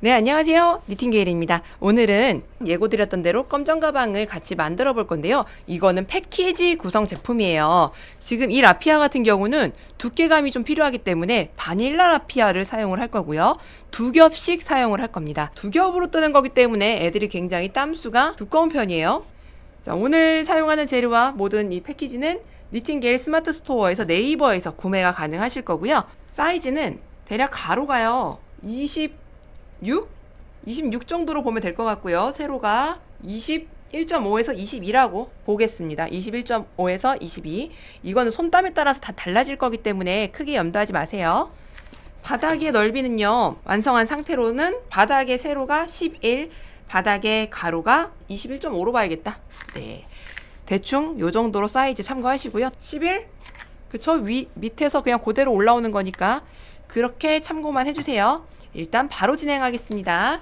네, 안녕하세요. 니팅게일입니다. 오늘은 예고드렸던 대로 검정 가방을 같이 만들어 볼 건데요. 이거는 패키지 구성 제품이에요. 지금 이 라피아 같은 경우는 두께감이 좀 필요하기 때문에 바닐라 라피아를 사용을 할 거고요. 두 겹씩 사용을 할 겁니다. 두 겹으로 뜨는 거기 때문에 애들이 굉장히 땀수가 두꺼운 편이에요. 자, 오늘 사용하는 재료와 모든 이 패키지는 니팅게일 스마트 스토어에서 네이버에서 구매가 가능하실 거고요. 사이즈는 대략 가로가요. 26 정도로 보면 될 것 같고요. 세로가 21.5에서 22라고 보겠습니다. 21.5에서 22. 이거는 손땀에 따라서 다 달라질 거기 때문에 크게 염두하지 마세요. 바닥의 넓이는요. 완성한 상태로는 바닥의 세로가 11, 바닥의 가로가 21.5로 봐야겠다. 네. 대충 요 정도로 사이즈 참고하시고요. 11? 그쵸? 밑에서 그냥 그대로 올라오는 거니까 그렇게 참고만 해주세요. 일단 바로 진행하겠습니다.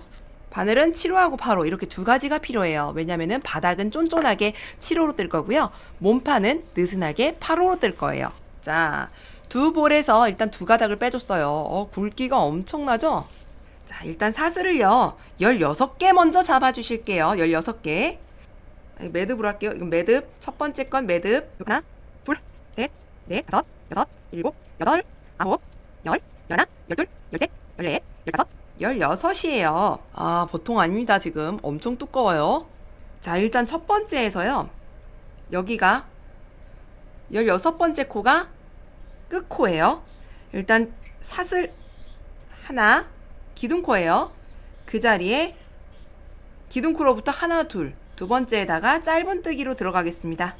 바늘은 7호하고 8호 이렇게 두 가지가 필요해요. 왜냐면은 바닥은 쫀쫀하게 7호로 뜰 거고요. 몸판은 느슨하게 8호로 뜰 거예요. 자, 두 볼에서 일단 두 가닥을 빼줬어요. 굵기가 엄청나죠? 자, 일단 사슬을요. 16개 먼저 잡아주실게요. 16개. 매듭으로 할게요. 이건 매듭. 첫 번째 건 매듭. 하나, 둘, 셋, 넷, 다섯, 여섯, 일곱, 여덟, 아홉, 열, 열하나, 열둘, 열셋, 열넷, 열다섯, 16이에요. 아, 보통 아닙니다. 지금 엄청 두꺼워요. 자, 일단 첫 번째에서요. 여기가 16번째 코가 끝코예요. 일단 사슬 하나, 기둥코예요. 그 자리에 기둥코로부터 하나, 둘, 두 번째에다가 짧은뜨기로 들어가겠습니다.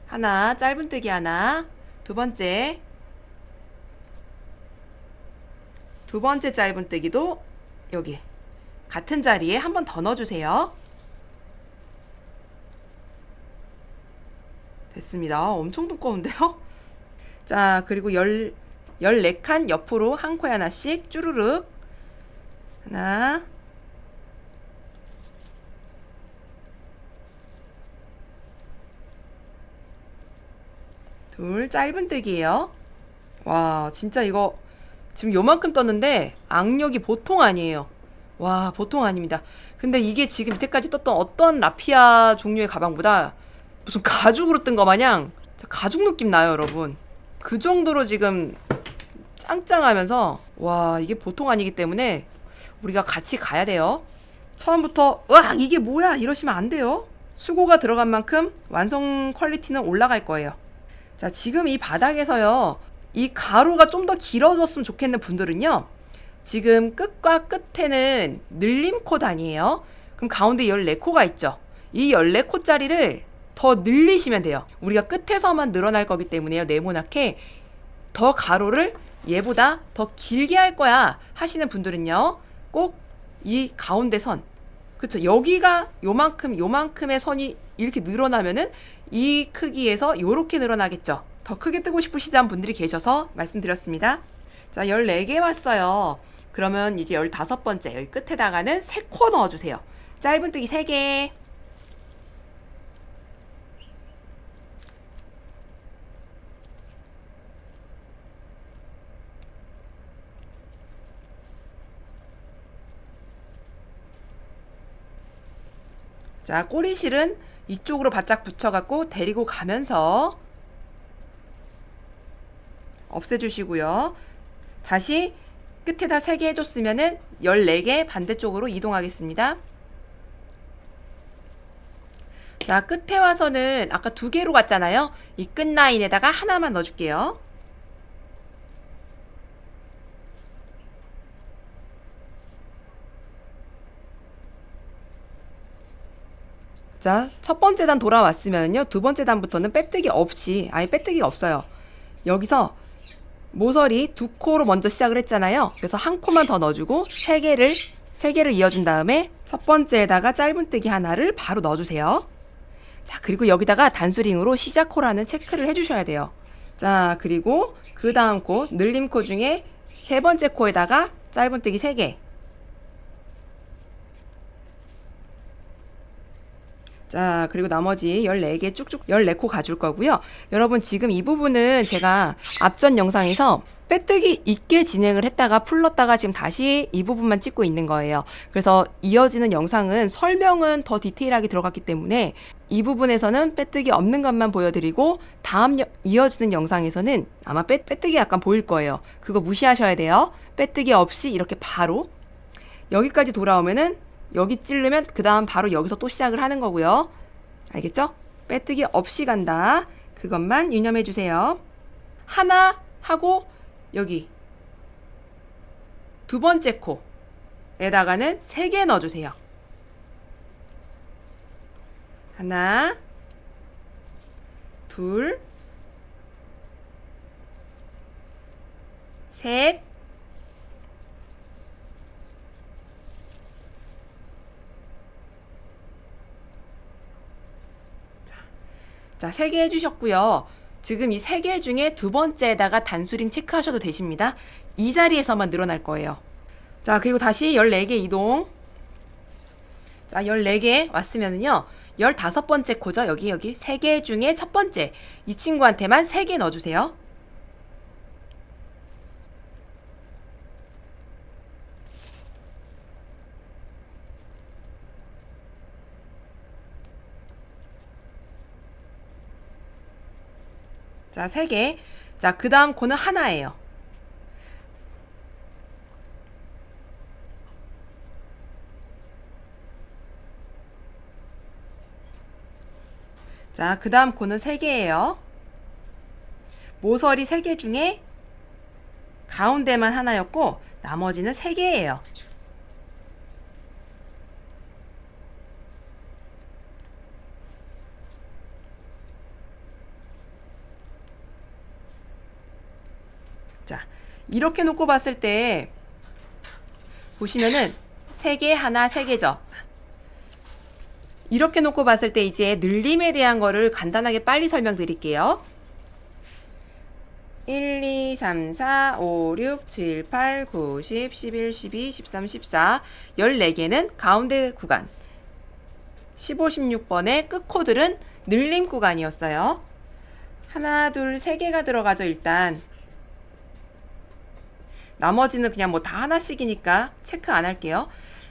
하나, 짧은뜨기 하나, 두 번째 짧은뜨기도 여기 같은 자리에 한 번 더 넣어주세요. 됐습니다. 엄청 두꺼운데요? 자, 그리고 14칸 옆으로 한 코에 하나씩 쭈루룩. 하나, 둘, 짧은뜨기예요. 와, 진짜 이거 지금 요만큼 떴는데 악력이 보통 아니에요. 와, 보통 아닙니다. 근데 이게 지금 밑에까지 떴던 어떤 라피아 종류의 가방보다 무슨 가죽으로 뜬 거 마냥 가죽 느낌 나요, 여러분. 그 정도로 지금 짱짱하면서 와, 이게 보통 아니기 때문에 우리가 같이 가야 돼요. 처음부터 으악 이게 뭐야 이러시면 안 돼요. 수고가 들어간 만큼 완성 퀄리티는 올라갈 거예요. 자, 지금 이 바닥에서요. 이 가로가 좀 더 길어졌으면 좋겠는 분들은요. 지금 끝과 끝에는 늘림코 단이에요. 그럼 가운데 14코가 있죠. 이 14코짜리를 더 늘리시면 돼요. 우리가 끝에서만 늘어날 거기 때문에요. 네모나게 더 가로를 얘보다 더 길게 할 거야 하시는 분들은요. 꼭 이 가운데 선, 그쵸? 여기가 요만큼의 선이 이렇게 늘어나면은 이 크기에서 요렇게 늘어나겠죠. 더 크게 뜨고 싶으시다는 분들이 계셔서 말씀드렸습니다. 자, 14개 왔어요. 그러면 이제 15번째 여기 끝에다가는 3코 넣어주세요. 짧은뜨기 3개. 자, 꼬리실은 이쪽으로 바짝 붙여갖고 데리고 가면서 없애주시고요. 다시 끝에다 3개 해줬으면은 14개 반대쪽으로 이동하겠습니다. 자, 끝에 와서는 아까 2개로 갔잖아요. 이 끝 라인에다가 하나만 넣어줄게요. 자, 첫 번째 단 돌아왔으면요. 두 번째 단부터는 빼뜨기 없이, 아예 빼뜨기가 없어요. 여기서 모서리 2코로 먼저 시작을 했잖아요. 그래서 한 코만 더 넣어주고 3개를 이어준 다음에 첫 번째에다가 짧은뜨기 하나를 바로 넣어주세요. 자, 그리고 여기다가 단수링으로 시작코라는 체크를 해주셔야 돼요. 자, 그리고 그 다음 코, 늘림코 중에 세 번째 코에다가 짧은뜨기 3개. 자, 그리고 나머지 14개 쭉쭉 14코 가줄 거고요. 여러분 지금 이 부분은 제가 앞전 영상에서 빼뜨기 있게 진행을 했다가 풀렀다가 지금 다시 이 부분만 찍고 있는 거예요. 그래서 이어지는 영상은 설명은 더 디테일하게 들어갔기 때문에 이 부분에서는 빼뜨기 없는 것만 보여드리고 다음 이어지는 영상에서는 아마 빼뜨기 약간 보일 거예요. 그거 무시하셔야 돼요. 빼뜨기 없이 이렇게 바로 여기까지 돌아오면은 여기 찌르면 그 다음 바로 여기서 또 시작을 하는 거고요. 알겠죠? 빼뜨기 없이 간다. 그것만 유념해 주세요. 하나 하고 여기 두 번째 코에다가는 3개 넣어주세요. 하나, 둘, 셋, 자, 3개 해주셨고요. 지금 이 3개 중에 두 번째에다가 단수링 체크하셔도 되십니다. 이 자리에서만 늘어날 거예요. 자, 그리고 다시 14개 이동. 자, 14개 왔으면은요. 15번째 코죠. 여기 3개 중에 첫 번째. 이 친구한테만 3개 넣어주세요. 자, 3개. 자, 그 다음 코는 하나예요. 자, 그 다음 코는 3개예요. 모서리 3개 중에 가운데만 하나였고 나머지는 3개예요. 자, 이렇게 놓고 봤을 때 보시면은 3개, 하나, 3개죠. 이렇게 놓고 봤을 때 이제 늘림에 대한 거를 간단하게 빨리 설명드릴게요. 1, 2, 3, 4, 5, 6, 7, 8, 9, 10, 11, 12, 13, 14 14개는 가운데 구간 15, 16번의 끝코들은 늘림 구간이었어요. 하나, 둘, 3개가 들어가죠. 일단 나머지는 그냥 뭐 다 하나씩이니까 체크 안 할게요.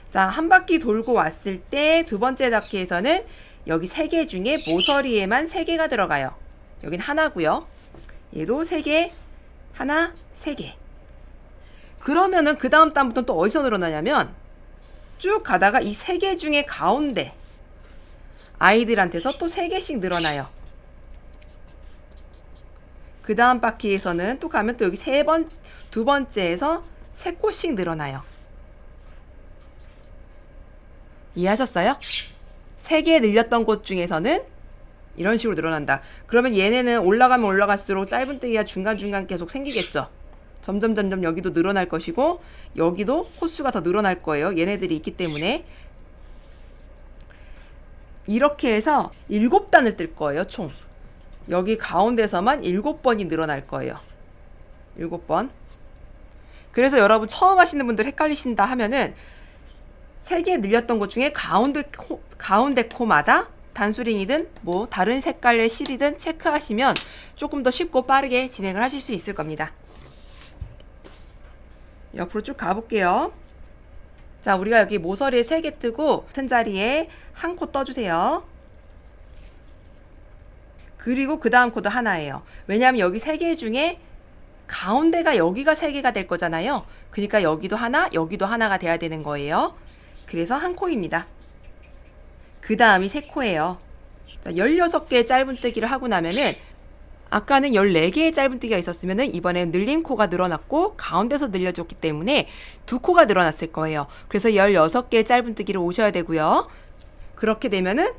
자, 한 바퀴 돌고 왔을 때 두 번째 닫기에서는 여기 3개 중에 모서리에만 3개가 들어가요. 여긴 하나고요. 얘도 3개, 하나, 3개. 그러면은 그 다음 단부터는 또 어디서 늘어나냐면 쭉 가다가 이 3개 중에 가운데 아이들한테서 또 3개씩 늘어나요. 그 다음 바퀴에서는 또 가면 또 여기 두 번째에서 3코씩 늘어나요. 이해하셨어요? 3개 늘렸던 곳 중에서는 이런 식으로 늘어난다. 그러면 얘네는 올라가면 올라갈수록 짧은뜨기가 중간중간 계속 생기겠죠. 점점 여기도 늘어날 것이고 여기도 코수가 더 늘어날 거예요. 얘네들이 있기 때문에. 이렇게 해서 7단을 뜰 거예요. 총. 여기 가운데서만 7번이 늘어날 거예요. 7번. 그래서 여러분 처음 하시는 분들 헷갈리신다 하면은 3개 늘렸던 것 중에 가운데 코마다 단수링이든 뭐 다른 색깔의 실이든 체크하시면 조금 더 쉽고 빠르게 진행을 하실 수 있을 겁니다. 옆으로 쭉 가볼게요. 자, 우리가 여기 모서리에 3개 뜨고 같은 자리에 한 코 떠주세요. 그리고 그 다음 코도 하나예요. 왜냐하면 여기 3개 중에 가운데가 여기가 3개가 될 거잖아요. 그러니까 여기도 하나, 여기도 하나가 돼야 되는 거예요. 그래서 한 코입니다. 그 다음이 3코예요. 16개의 짧은뜨기를 하고 나면은 아까는 14개의 짧은뜨기가 있었으면은 이번엔 늘림코가 늘어났고 가운데서 늘려줬기 때문에 2코가 늘어났을 거예요. 그래서 16개의 짧은뜨기를 오셔야 되고요. 그렇게 되면은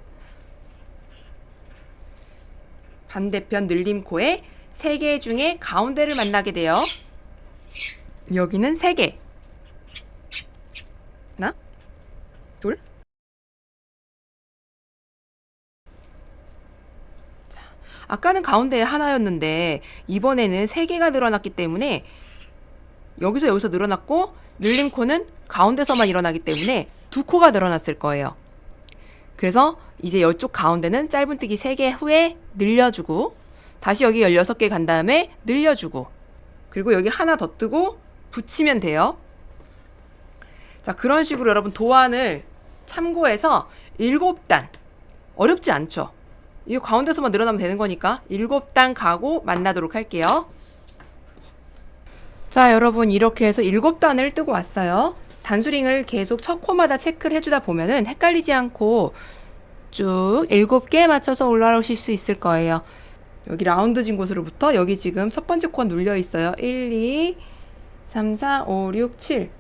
반대편 늘림코에 3개 중에 가운데를 만나게 돼요. 여기는 3개. 하나, 둘. 자, 아까는 가운데에 하나였는데 이번에는 3개가 늘어났기 때문에 여기서 늘어났고 늘림코는 가운데서만 일어나기 때문에 2코가 늘어났을 거예요. 그래서 이제 이쪽 가운데는 짧은뜨기 3개 후에 늘려주고 다시 여기 16개 간 다음에 늘려주고 그리고 여기 하나 더 뜨고 붙이면 돼요. 자, 그런 식으로 여러분 도안을 참고해서 7단 어렵지 않죠? 이 가운데서만 늘어나면 되는 거니까 7단 가고 만나도록 할게요. 자, 여러분 이렇게 해서 7단을 뜨고 왔어요. 단수링을 계속 첫 코마다 체크를 해주다 보면은 헷갈리지 않고 쭉 7개 맞춰서 올라오실 수 있을 거예요. 여기 라운드 진 곳으로부터 여기 지금 첫 번째 코가 눌려 있어요. 1, 2, 3, 4, 5, 6, 7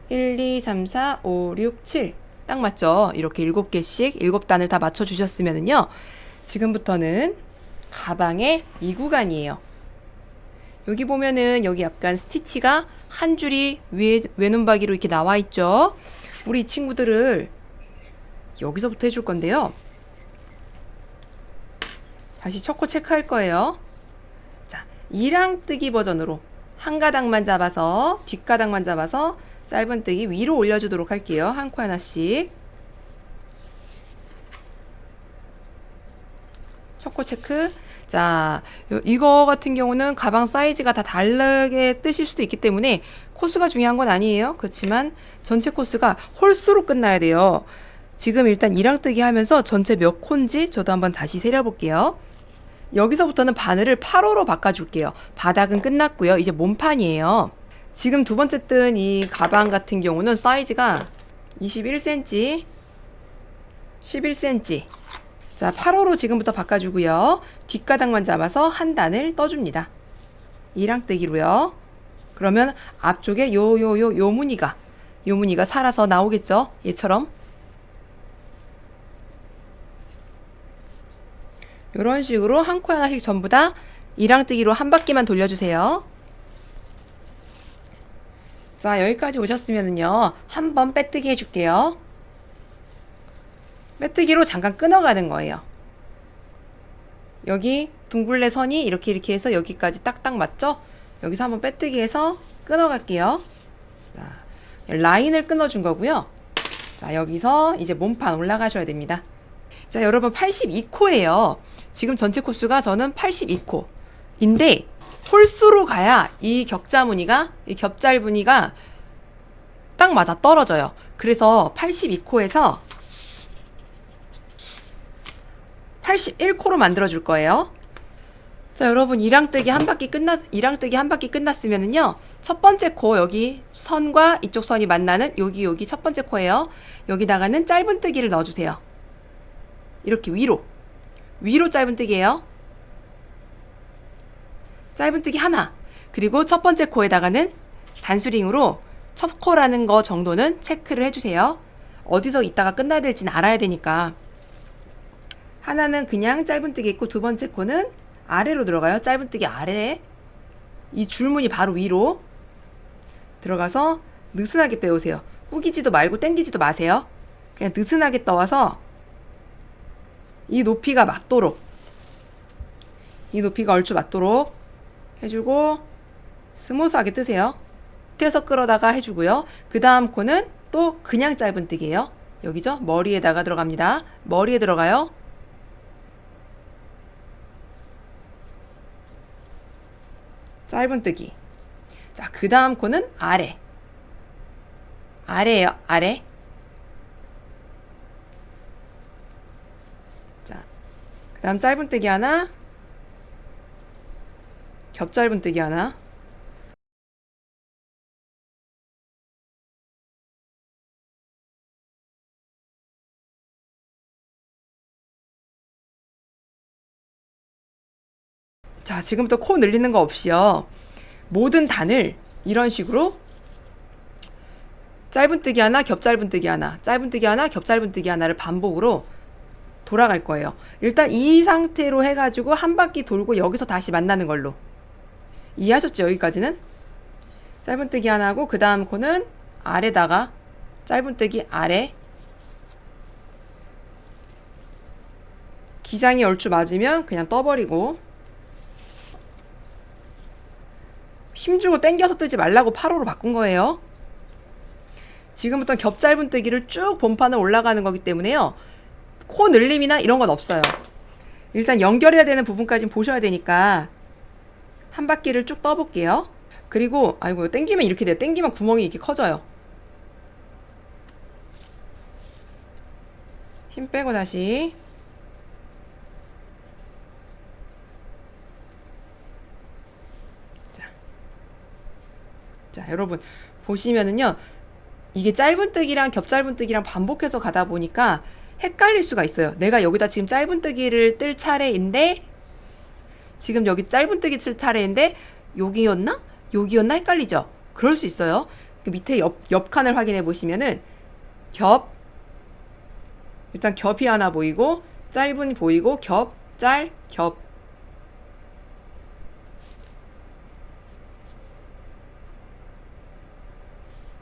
1, 2, 3, 4, 5, 6, 7 딱 맞죠? 이렇게 7개씩 7단을 다 맞춰주셨으면은요 지금부터는 가방의 이 구간이에요. 여기 보면은 여기 약간 스티치가 한 줄이 외눈박이로 이렇게 나와 있죠. 우리 이 친구들을 여기서부터 해줄 건데요. 다시 첫 코 체크할 거예요. 자, 이랑뜨기 버전으로 한 가닥만 잡아서 뒷가닥만 잡아서 짧은뜨기 위로 올려주도록 할게요. 한 코 하나씩. 첫 코 체크. 자, 이거 같은 경우는 가방 사이즈가 다 다르게 뜨실 수도 있기 때문에 코스가 중요한 건 아니에요. 그렇지만 전체 코스가 홀수로 끝나야 돼요. 지금 일단 이랑뜨기 하면서 전체 몇 코인지 저도 한번 다시 세려볼게요. 여기서부터는 바늘을 8호로 바꿔줄게요. 바닥은 끝났고요. 이제 몸판이에요. 지금 두 번째 뜬 이 가방 같은 경우는 사이즈가 21cm, 11cm. 자, 8호로 지금부터 바꿔주고요. 뒷가닥만 잡아서 한 단을 떠줍니다. 이랑뜨기로요. 그러면 앞쪽에 요 무늬가 살아서 나오겠죠? 얘처럼. 이런 식으로 한 코 하나씩 전부 다 이랑뜨기로 한 바퀴만 돌려주세요. 자, 여기까지 오셨으면은요 한번 빼뜨기 해줄게요. 빼뜨기로 잠깐 끊어가는 거예요. 여기 둥글레 선이 이렇게 해서 여기까지 딱딱 맞죠? 여기서 한번 빼뜨기 해서 끊어갈게요. 자, 라인을 끊어준 거고요. 자, 여기서 이제 몸판 올라가셔야 됩니다. 자, 여러분 82코예요. 지금 전체 코수가 저는 82코인데 홀수로 가야 이 격자 무늬가, 이 겹잘 무늬가 딱 맞아 떨어져요. 그래서 82코에서 81코로 만들어 줄 거예요. 자, 여러분 이랑뜨기 한 바퀴 끝났으면은요. 첫 번째 코 여기 선과 이쪽 선이 만나는 여기 첫 번째 코예요. 여기다가는 짧은뜨기를 넣어 주세요. 이렇게 위로 짧은뜨기예요. 짧은뜨기 하나. 그리고 첫 번째 코에다가는 단수링으로 첫 코라는 거 정도는 체크를 해주세요. 어디서 있다가 끝나야 될지는 알아야 되니까. 하나는 그냥 짧은뜨기 있고 두 번째 코는 아래로 들어가요. 짧은뜨기 아래. 이 줄무늬 바로 위로 들어가서 느슨하게 빼오세요. 꾸기지도 말고 당기지도 마세요. 그냥 느슨하게 떠와서 이 높이가 맞도록, 이 높이가 얼추 맞도록 해주고 스무스하게 뜨세요. 밑에서 끌어다가 해주고요. 그 다음 코는 또 그냥 짧은뜨기예요. 여기죠? 머리에다가 들어갑니다. 머리에 들어가요. 짧은뜨기. 자, 그 다음 코는 아래예요. 아래. 자, 그 다음 짧은뜨기 하나, 겹짧은뜨기 하나. 자, 지금부터 코 늘리는 거 없이요. 모든 단을 이런 식으로 짧은뜨기 하나, 겹짧은뜨기 하나, 짧은뜨기 하나, 겹짧은뜨기 하나를 반복으로 돌아갈 거예요. 일단 이 상태로 해가지고 한 바퀴 돌고 여기서 다시 만나는 걸로. 이해하셨죠? 여기까지는? 짧은뜨기 하나 하고 그 다음 코는 아래다가 짧은뜨기 아래. 기장이 얼추 맞으면 그냥 떠버리고 힘주고 당겨서 뜨지 말라고 8호로 바꾼 거예요. 지금부터 겹짧은뜨기를 쭉 본판을 올라가는 거기 때문에요. 코 늘림이나 이런 건 없어요. 일단 연결해야 되는 부분까지 보셔야 되니까 한 바퀴를 쭉 떠볼게요. 그리고 아이고 땡기면 이렇게 돼요. 땡기면 구멍이 이렇게 커져요. 힘 빼고 다시. 자, 여러분 보시면은요. 이게 짧은뜨기랑 겹짧은뜨기랑 반복해서 가다 보니까 헷갈릴 수가 있어요. 내가 여기다 지금 짧은뜨기를 뜰 차례인데 지금 여기 짧은뜨기 뜰 차례인데 여기였나? 여기였나? 헷갈리죠? 그럴 수 있어요. 그 밑에 옆 칸을 확인해 보시면은 겹 일단 겹이 하나 보이고 짧은 보이고 겹, 짤, 겹.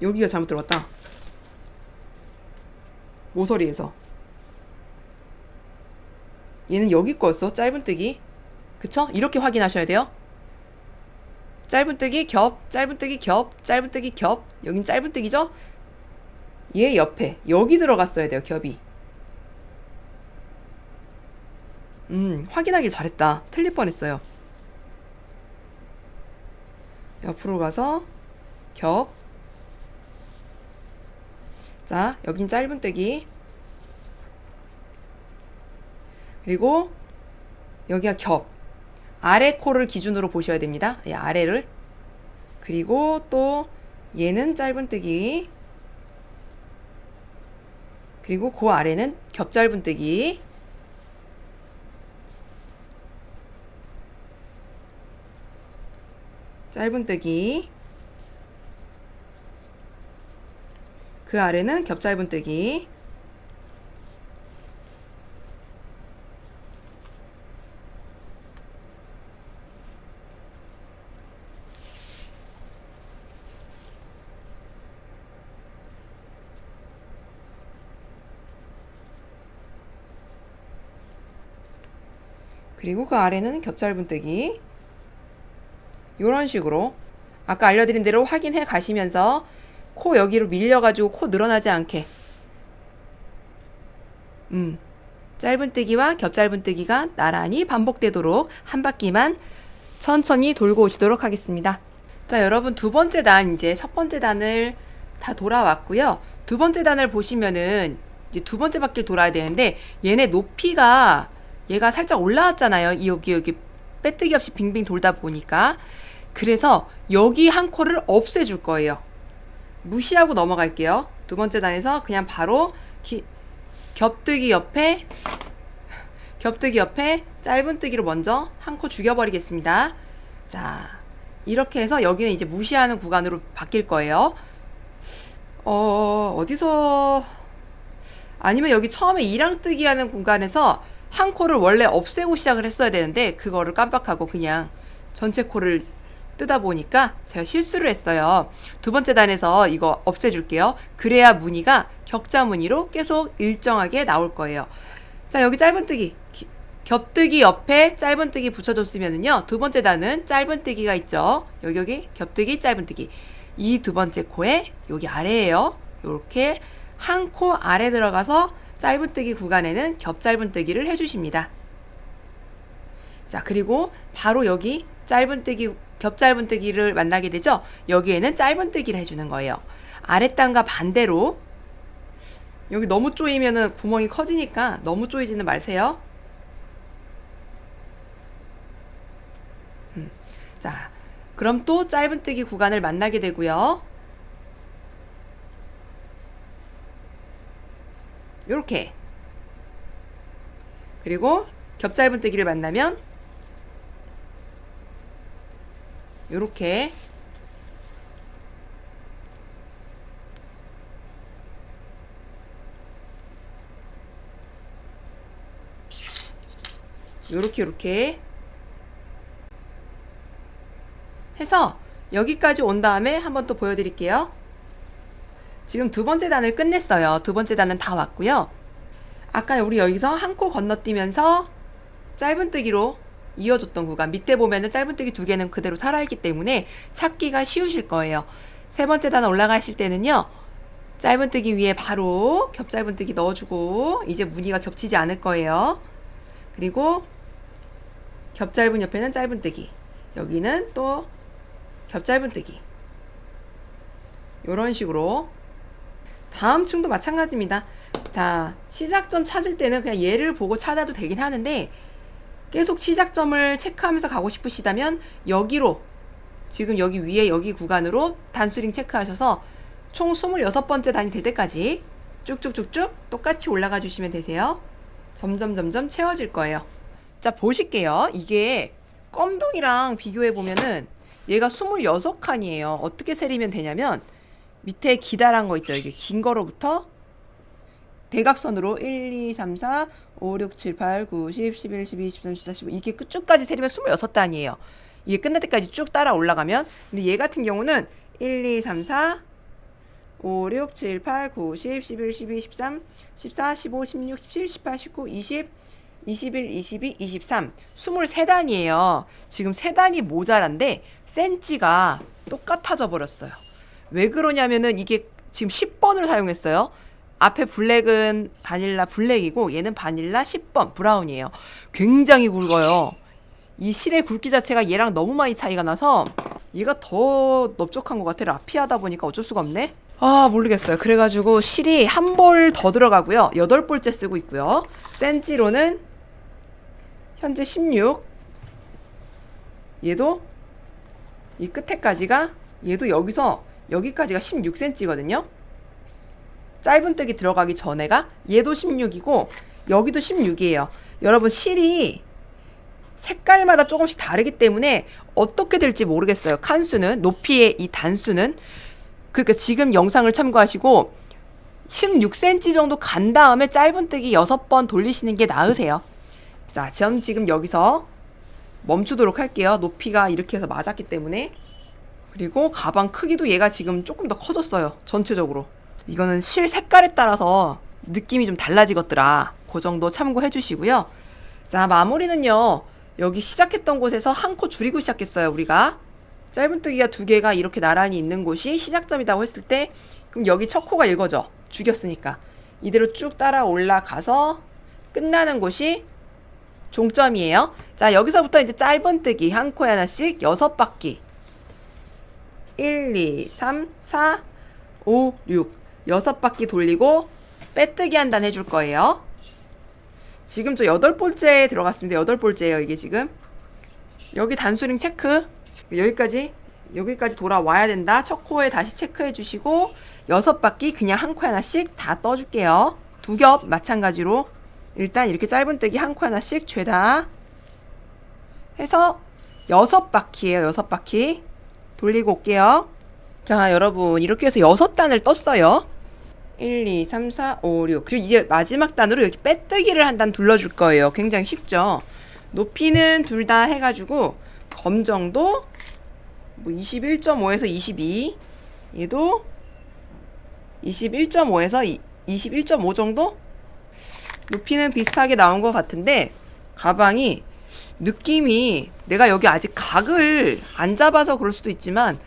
여기가 잘못 들어갔다. 모서리에서. 얘는 여기 거였어. 짧은뜨기. 그쵸? 이렇게 확인하셔야 돼요. 짧은뜨기 겹, 짧은뜨기 겹, 짧은뜨기 겹. 여긴 짧은뜨기죠? 얘 옆에 여기 들어갔어야 돼요. 겹이. 확인하길 잘했다. 틀릴 뻔했어요. 옆으로 가서 겹. 자, 여긴 짧은뜨기. 그리고 여기가 겹. 아래 코를 기준으로 보셔야 됩니다. 예, 아래를. 그리고 또 얘는 짧은뜨기. 그리고 그 아래는 겹 짧은뜨기. 짧은뜨기. 그 아래는 겹 짧은뜨기. 그리고 그 아래는 겹 짧은뜨기. 이런 식으로 아까 알려드린 대로 확인해 가시면서 코 여기로 밀려가지고 코 늘어나지 않게 짧은뜨기와 겹 짧은뜨기가 나란히 반복되도록 한 바퀴만 천천히 돌고 오시도록 하겠습니다. 자, 여러분 두 번째 단 이제 첫 번째 단을 다 돌아왔고요. 두 번째 단을 보시면은 이제 두 번째 바퀴를 돌아야 되는데 얘네 높이가 얘가 살짝 올라왔잖아요. 여기 빼뜨기 없이 빙빙 돌다 보니까. 그래서 여기 한 코를 없애줄 거예요. 무시하고 넘어갈게요. 두 번째 단에서 그냥 바로 겹뜨기 옆에 짧은뜨기로 먼저 한 코 죽여버리겠습니다. 자, 이렇게 해서 여기는 이제 무시하는 구간으로 바뀔 거예요. 어디서 아니면 여기 처음에 이랑뜨기 하는 공간에서 한 코를 원래 없애고 시작을 했어야 되는데 그거를 깜빡하고 그냥 전체 코를 뜨다 보니까 제가 실수를 했어요. 두 번째 단에서 이거 없애줄게요. 그래야 무늬가 격자 무늬로 계속 일정하게 나올 거예요. 자, 여기 짧은뜨기 겹뜨기 옆에 짧은뜨기 붙여줬으면은요, 두 번째 단은 짧은뜨기가 있죠. 여기 겹뜨기 짧은뜨기. 이 두 번째 코에 여기 아래에요. 요렇게 한 코 아래 들어가서 짧은뜨기 구간에는 겹 짧은뜨기를 해주십니다. 자, 그리고 바로 여기 짧은뜨기 겹 짧은뜨기를 만나게 되죠. 여기에는 짧은뜨기를 해주는 거예요. 아랫단과 반대로 여기 너무 조이면은 구멍이 커지니까 너무 조이지는 마세요. 자, 그럼 또 짧은뜨기 구간을 만나게 되고요. 요렇게. 그리고 겹 짧은뜨기를 만나면 요렇게. 요렇게 해서 여기까지 온 다음에 한번 또 보여드릴게요. 지금 두 번째 단을 끝냈어요. 두 번째 단은 다 왔고요. 아까 우리 여기서 한 코 건너뛰면서 짧은뜨기로 이어줬던 구간, 밑에 보면은 짧은뜨기 두 개는 그대로 살아있기 때문에 찾기가 쉬우실 거예요. 세 번째 단 올라가실 때는요, 짧은뜨기 위에 바로 겹짧은뜨기 넣어주고 이제 무늬가 겹치지 않을 거예요. 그리고 겹짧은 옆에는 짧은뜨기, 여기는 또 겹짧은뜨기, 이런 식으로. 다음 층도 마찬가지입니다. 자, 시작점 찾을 때는 그냥 얘를 보고 찾아도 되긴 하는데 계속 시작점을 체크하면서 가고 싶으시다면 여기로, 지금 여기 위에 여기 구간으로 단수링 체크하셔서 총 26번째 단이 될 때까지 쭉쭉쭉쭉 똑같이 올라가 주시면 되세요. 점점 채워질 거예요. 자, 보실게요. 이게 껌둥이랑 비교해 보면은 얘가 26칸이에요. 어떻게 세리면 되냐면 밑에 기다란 거 있죠. 이게 긴 거로부터 대각선으로 1, 2, 3, 4, 5, 6, 7, 8, 9, 10, 11, 12, 13, 14, 15 이게 끝까지 세리면 26단이에요. 이게 끝날 때까지 쭉 따라 올라가면. 근데 얘 같은 경우는 1, 2, 3, 4, 5, 6, 7, 8, 9, 10, 11, 12, 13, 14, 15, 16, 17, 18, 19, 20, 21, 22, 23 23단이에요. 지금 3단이 모자란데 센치가 똑같아져 버렸어요. 왜 그러냐면은 이게 지금 10번을 사용했어요. 앞에 블랙은 바닐라 블랙이고 얘는 바닐라 10번 브라운이에요. 굉장히 굵어요. 이 실의 굵기 자체가 얘랑 너무 많이 차이가 나서 얘가 더 넓적한 것 같아. 라피하다 보니까 어쩔 수가 없네. 아, 모르겠어요. 그래가지고 실이 한 볼 더 들어가고요. 8볼째 쓰고 있고요. 센치로는 현재 16. 얘도 이 끝에까지가, 얘도 여기서 여기까지가 16cm거든요. 짧은뜨기 들어가기 전에가 얘도 16이고 여기도 16이에요. 여러분, 실이 색깔마다 조금씩 다르기 때문에 어떻게 될지 모르겠어요. 칸수는, 높이의 이 단수는. 그러니까 지금 영상을 참고하시고 16cm 정도 간 다음에 짧은뜨기 6번 돌리시는 게 나으세요. 자, 전 지금 여기서 멈추도록 할게요. 높이가 이렇게 해서 맞았기 때문에. 그리고 가방 크기도 얘가 지금 조금 더 커졌어요. 전체적으로. 이거는 실 색깔에 따라서 느낌이 좀 달라지겠더라. 그 정도 참고해 주시고요. 자, 마무리는요. 여기 시작했던 곳에서 한 코 줄이고 시작했어요. 우리가 짧은뜨기가 2개가 이렇게 나란히 있는 곳이 시작점이라고 했을 때 그럼 여기 첫 코가 이거죠. 죽였으니까 이대로 쭉 따라 올라가서 끝나는 곳이 종점이에요. 자, 여기서부터 이제 짧은뜨기 한 코에 하나씩 6바퀴 1, 2, 3, 4, 5, 6 6바퀴 돌리고 빼뜨기 한 단 해줄 거예요. 지금 저 8볼째에 들어갔습니다. 8볼째예요 이게 지금. 여기 단수링 체크. 여기까지 돌아와야 된다. 첫 코에 다시 체크해 주시고 6바퀴 그냥 한 코에 하나씩 다 떠줄게요. 2겹 마찬가지로 일단 이렇게 짧은뜨기 한 코 하나씩 죄다 해서 6바퀴예요. 6바퀴 돌리고 올게요. 자, 여러분 이렇게 해서 6단을 떴어요. 1, 2, 3, 4, 5, 6 그리고 이제 마지막 단으로 여기 빼뜨기를 한 단 둘러줄 거예요. 굉장히 쉽죠. 높이는 둘 다 해가지고 검정도 뭐 21.5에서 22 얘도 21.5에서 21.5 정도? 높이는 비슷하게 나온 것 같은데 가방이 느낌이 내가 여기 아직 각을 안 잡아서 그럴 수도 있지만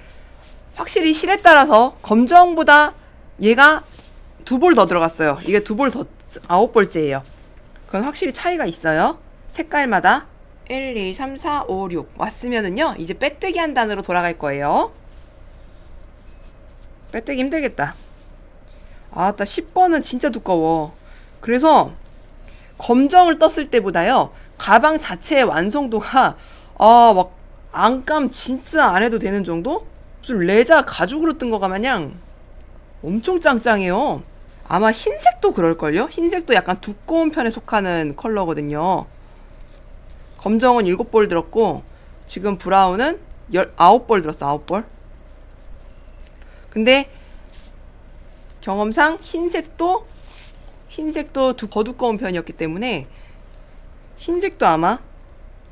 확실히 실에 따라서 검정보다 얘가 2볼 더 들어갔어요. 이게 2볼 더 9볼째예요. 그건 확실히 차이가 있어요. 색깔마다 1, 2, 3, 4, 5, 6 왔으면은요 이제 빼뜨기 한 단으로 돌아갈 거예요. 빼뜨기 힘들겠다. 아따 10번은 진짜 두꺼워. 그래서 검정을 떴을 때보다요 가방 자체의 완성도가 막 안감 진짜 안 해도 되는 정도? 무슨 레자 가죽으로 뜬 거가 마냥 엄청 짱짱해요. 아마 흰색도 그럴걸요? 흰색도 약간 두꺼운 편에 속하는 컬러거든요. 검정은 7볼 들었고 지금 브라운은 9볼 들었어. 9볼. 근데 경험상 흰색도 더 두꺼운 편이었기 때문에 흰색도 아마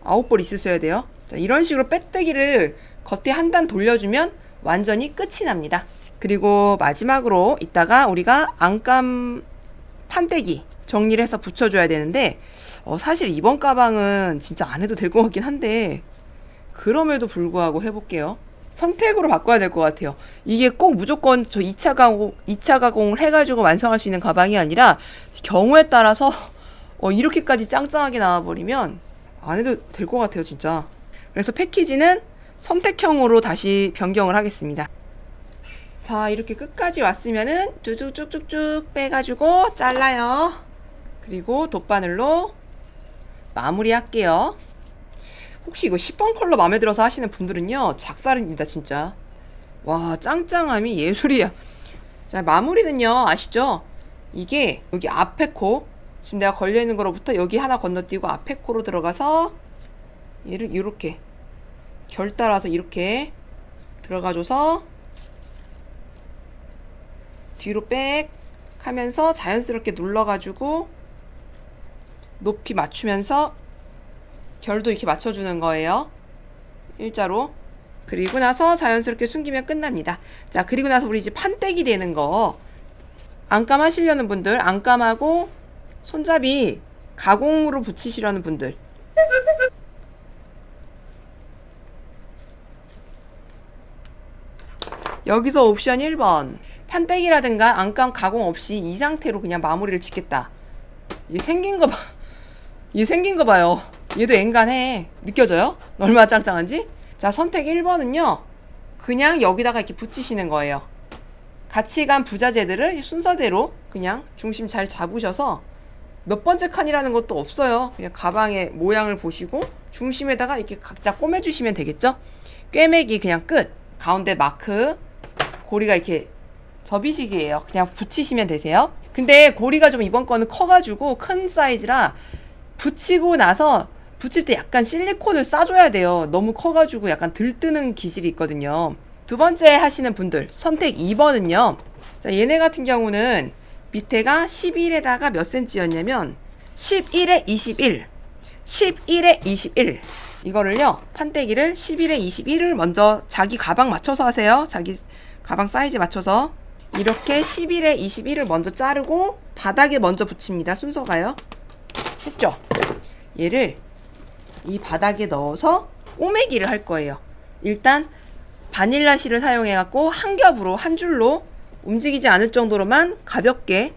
9볼 있으셔야 돼요. 자, 이런 식으로 빼뜨기를 겉에 한 단 돌려주면 완전히 끝이 납니다. 그리고 마지막으로 이따가 우리가 안감 판때기 정리를 해서 붙여줘야 되는데 사실 이번 가방은 진짜 안 해도 될 것 같긴 한데 그럼에도 불구하고 해볼게요. 선택으로 바꿔야 될 것 같아요. 이게 꼭 무조건 저 2차 가공을 해가지고 완성할 수 있는 가방이 아니라 경우에 따라서 이렇게까지 짱짱하게 나와버리면 안 해도 될 것 같아요, 진짜. 그래서 패키지는 선택형으로 다시 변경을 하겠습니다. 자, 이렇게 끝까지 왔으면은 쭉쭉쭉쭉 빼가지고 잘라요. 그리고 돗바늘로 마무리할게요. 혹시 이거 10번 컬러 마음에 들어서 하시는 분들은요, 작살입니다, 진짜. 와, 짱짱함이 예술이야. 자, 마무리는요, 아시죠? 이게 여기 앞에 코, 지금 내가 걸려있는 거로부터 여기 하나 건너뛰고 앞에 코로 들어가서 얘를 이렇게 결 따라서 이렇게 들어가줘서 뒤로 빽 하면서 자연스럽게 눌러가지고 높이 맞추면서 결도 이렇게 맞춰주는 거예요. 일자로. 그리고 나서 자연스럽게 숨기면 끝납니다. 자, 그리고 나서 우리 이제 판때기 되는 거 안감 하시려는 분들, 안감하고 손잡이 가공으로 붙이시려는 분들, 여기서 옵션 1번 판때기라든가 안감 가공 없이 이 상태로 그냥 마무리를 짓겠다. 얘 생긴 거 봐. 얘 생긴 거 봐요. 얘도 앵간해. 느껴져요? 얼마나 짱짱한지? 자, 선택 1번은요 그냥 여기다가 이렇게 붙이시는 거예요. 같이 간 부자재들을 순서대로 그냥 중심 잘 잡으셔서 몇 번째 칸이라는 것도 없어요. 그냥 가방의 모양을 보시고 중심에다가 이렇게 각자 꿰매주시면 되겠죠? 꿰매기 그냥 끝. 가운데 마크, 고리가 이렇게 접이식이에요. 그냥 붙이시면 되세요. 근데 고리가 좀 이번 거는 커가지고 큰 사이즈라 붙이고 나서 붙일 때 약간 실리콘을 싸줘야 돼요. 너무 커가지고 약간 들뜨는 기질이 있거든요. 두 번째 하시는 분들, 선택 2번은요. 자, 얘네 같은 경우는 밑에가 11에다가 몇 센치였냐면 11에 21, 11에 21. 이거를요, 판때기를 11에 21을 먼저 자기 가방 맞춰서 하세요. 자기 가방 사이즈 맞춰서 이렇게 11에 21을 먼저 자르고 바닥에 먼저 붙입니다. 순서가요. 했죠? 얘를 이 바닥에 넣어서 꼬매기를 할 거예요. 일단 바닐라 실을 사용해 갖고 한 겹으로 한 줄로 움직이지 않을 정도로만 가볍게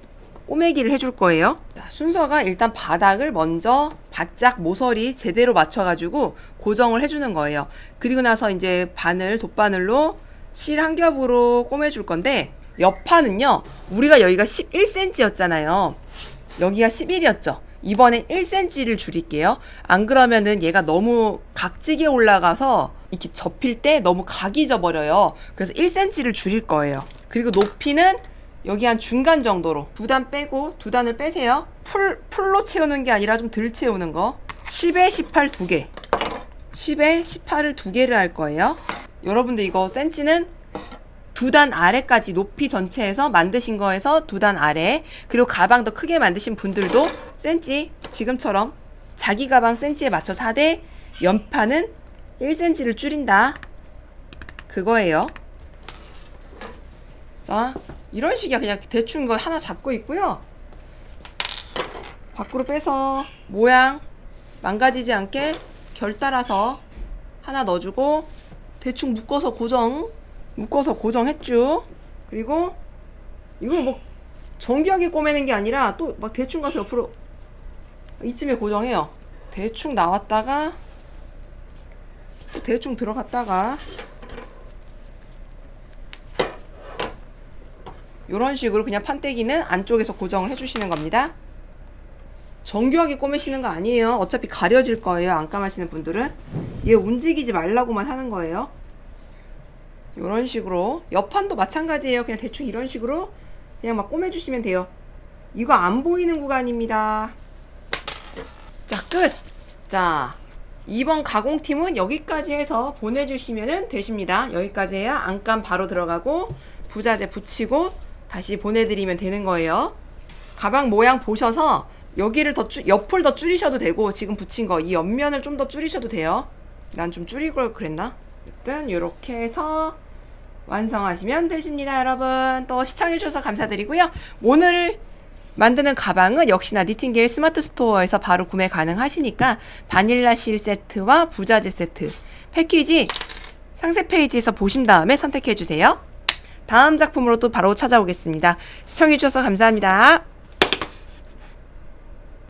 꼬매기를 해줄 거예요. 자, 순서가 일단 바닥을 먼저 바짝 모서리 제대로 맞춰가지고 고정을 해주는 거예요. 그리고 나서 이제 바늘, 돗바늘로 실 한 겹으로 꼬매줄 건데, 옆판은요, 우리가 여기가 11cm였잖아요. 여기가 11이었죠. 이번엔 1cm를 줄일게요. 안 그러면은 얘가 너무 각지게 올라가서 이렇게 접힐 때 너무 각이 져버려요. 그래서 1cm를 줄일 거예요. 그리고 높이는 여기 한 중간 정도로 두 단 빼고, 두 단을 빼세요. 풀로 채우는 게 아니라 좀 덜 채우는 거. 10에 18 두 개, 10에 18을 두 개를 할 거예요. 여러분들 이거 센치는 두 단 아래까지, 높이 전체에서 만드신 거에서 두 단 아래, 그리고 가방 더 크게 만드신 분들도 센치 지금처럼 자기 가방 센치에 맞춰서 하되 연판은 1cm를 줄인다, 그거예요. 자, 이런 식이야. 그냥 대충 거 하나 잡고 있고요. 밖으로 빼서 모양 망가지지 않게 결 따라서 하나 넣어주고 대충 묶어서 고정했죠. 그리고 이걸 뭐 정교하게 꼬매는 게 아니라 또 막 대충 가서 옆으로 이쯤에 고정해요. 대충 나왔다가 또 대충 들어갔다가 요런 식으로 그냥 판때기는 안쪽에서 고정을 해주시는 겁니다. 정교하게 꼬매시는 거 아니에요. 어차피 가려질 거예요. 안감하시는 분들은 얘 움직이지 말라고만 하는 거예요. 요런 식으로 옆판도 마찬가지예요. 그냥 대충 이런 식으로 그냥 막 꼬매주시면 돼요. 이거 안 보이는 구간입니다. 자, 끝! 자, 2번 가공팀은 여기까지 해서 보내주시면 되십니다. 여기까지 해야 안감 바로 들어가고 부자재 붙이고 다시 보내드리면 되는 거예요. 가방 모양 보셔서 여기를 옆을 더 줄이셔도 되고, 지금 붙인 거 이 옆면을 좀 더 줄이셔도 돼요. 난 좀 줄일 걸 그랬나? 일단 이렇게 해서 완성하시면 되십니다. 여러분, 또 시청해주셔서 감사드리고요. 오늘 만드는 가방은 역시나 니팅게일 스마트 스토어에서 바로 구매 가능하시니까 바닐라 실 세트와 부자재 세트 패키지 상세 페이지에서 보신 다음에 선택해 주세요. 다음 작품으로 또 바로 찾아오겠습니다. 시청해 주셔서 감사합니다.